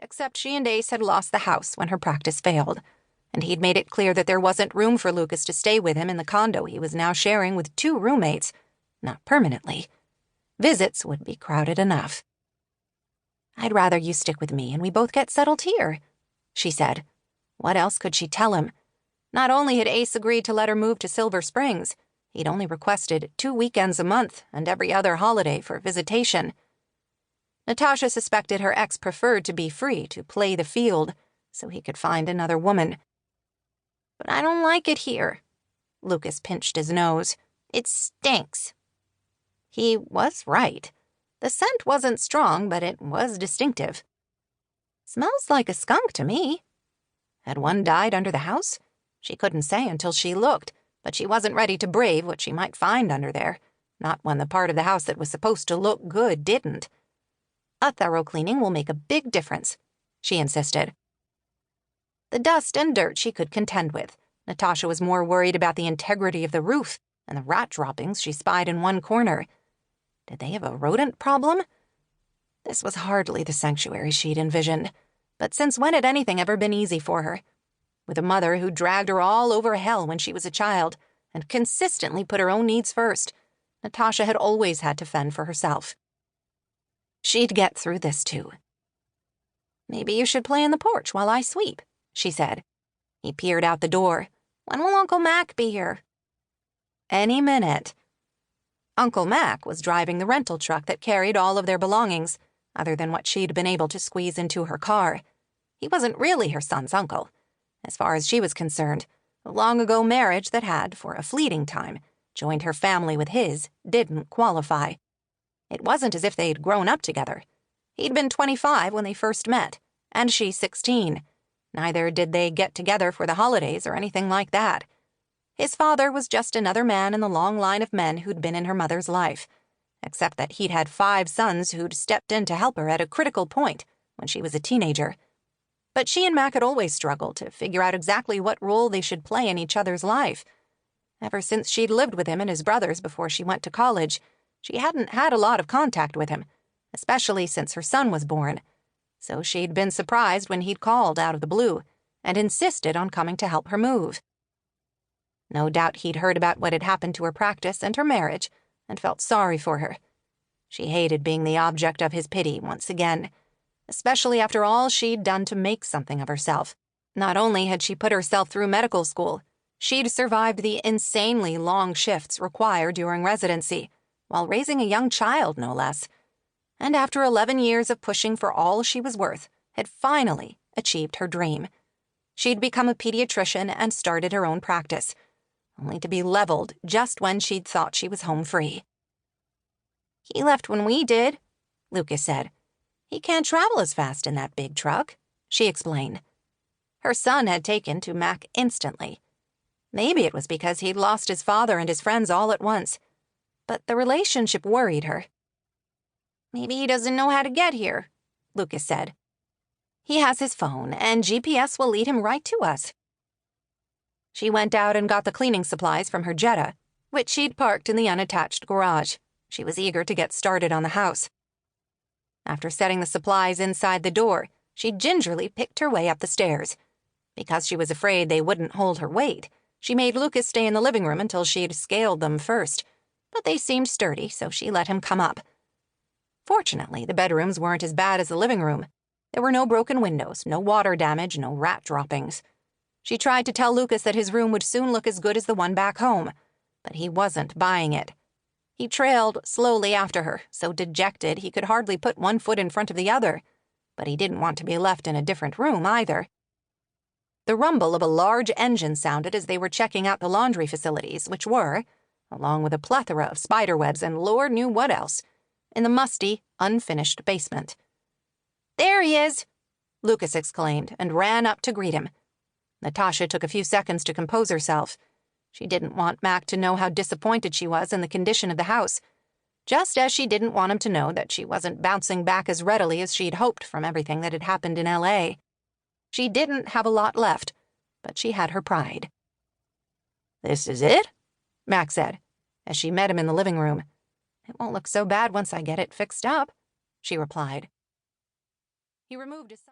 except she and Ace had lost the house when her practice failed, and he'd made it clear that there wasn't room for Lucas to stay with him in the condo he was now sharing with 2 roommates, not permanently. Visits would be crowded enough. "I'd rather you stick with me and we both get settled here," she said. What else could she tell him? Not only had Ace agreed to let her move to Silver Springs, he'd only requested 2 weekends a month and every other holiday for visitation. Natasha suspected her ex preferred to be free to play the field so he could find another woman. "But I don't like it here." Lucas pinched his nose. "It stinks." He was right. The scent wasn't strong, but it was distinctive. "Smells like a skunk to me." Had one died under the house? She couldn't say until she looked, but she wasn't ready to brave what she might find under there, not when the part of the house that was supposed to look good didn't. "A thorough cleaning will make a big difference," she insisted. The dust and dirt she could contend with. Natasha was more worried about the integrity of the roof and the rat droppings she spied in one corner. Did they have a rodent problem? This was hardly the sanctuary she'd envisioned, but since when had anything ever been easy for her? With a mother who dragged her all over hell when she was a child and consistently put her own needs first, Natasha had always had to fend for herself. She'd get through this too. "Maybe you should play in the porch while I sweep," she said. He peered out the door. "When will Uncle Mack be here?" "Any minute." Uncle Mack was driving the rental truck that carried all of their belongings, other than what she'd been able to squeeze into her car. He wasn't really her son's uncle. As far as she was concerned, a long-ago marriage that had, for a fleeting time, joined her family with his didn't qualify. It wasn't as if they'd grown up together. He'd been 25 when they first met, and she 16. Neither did they get together for the holidays or anything like that. His father was just another man in the long line of men who'd been in her mother's life, except that he'd had 5 sons who'd stepped in to help her at a critical point when she was a teenager. But she and Mack had always struggled to figure out exactly what role they should play in each other's life. Ever since she'd lived with him and his brothers before she went to college, she hadn't had a lot of contact with him, especially since her son was born. So she'd been surprised when he'd called out of the blue and insisted on coming to help her move. No doubt he'd heard about what had happened to her practice and her marriage and felt sorry for her. She hated being the object of his pity once again, especially after all she'd done to make something of herself. Not only had she put herself through medical school, she'd survived the insanely long shifts required during residency, while raising a young child, no less. And after 11 years of pushing for all she was worth, had finally achieved her dream. She'd become a pediatrician and started her own practice, only to be leveled just when she'd thought she was home free. "He left when we did," Lucas said. "He can't travel as fast in that big truck," she explained. Her son had taken to Mack instantly. Maybe it was because he'd lost his father and his friends all at once, but the relationship worried her. "Maybe he doesn't know how to get here," Lucas said. "He has his phone, and GPS will lead him right to us." She went out and got the cleaning supplies from her Jetta, which she'd parked in the unattached garage. She was eager to get started on the house. After setting the supplies inside the door, she gingerly picked her way up the stairs. Because she was afraid they wouldn't hold her weight, she made Lucas stay in the living room until she'd scaled them first, but they seemed sturdy, so she let him come up. Fortunately, the bedrooms weren't as bad as the living room. There were no broken windows, no water damage, no rat droppings. She tried to tell Lucas that his room would soon look as good as the one back home, but he wasn't buying it. He trailed slowly after her, so dejected he could hardly put one foot in front of the other, but he didn't want to be left in a different room either. The rumble of a large engine sounded as they were checking out the laundry facilities, which were, along with a plethora of spiderwebs and Lord knew what else, in the musty, unfinished basement. "There he is!" Lucas exclaimed and ran up to greet him. Natasha took a few seconds to compose herself. She didn't want Mack to know how disappointed she was in the condition of the house, just as she didn't want him to know that she wasn't bouncing back as readily as she'd hoped from everything that had happened in L.A. She didn't have a lot left, but she had her pride. "This is it?" Mack said, as she met him in the living room. "It won't look so bad once I get it fixed up," she replied. He removed his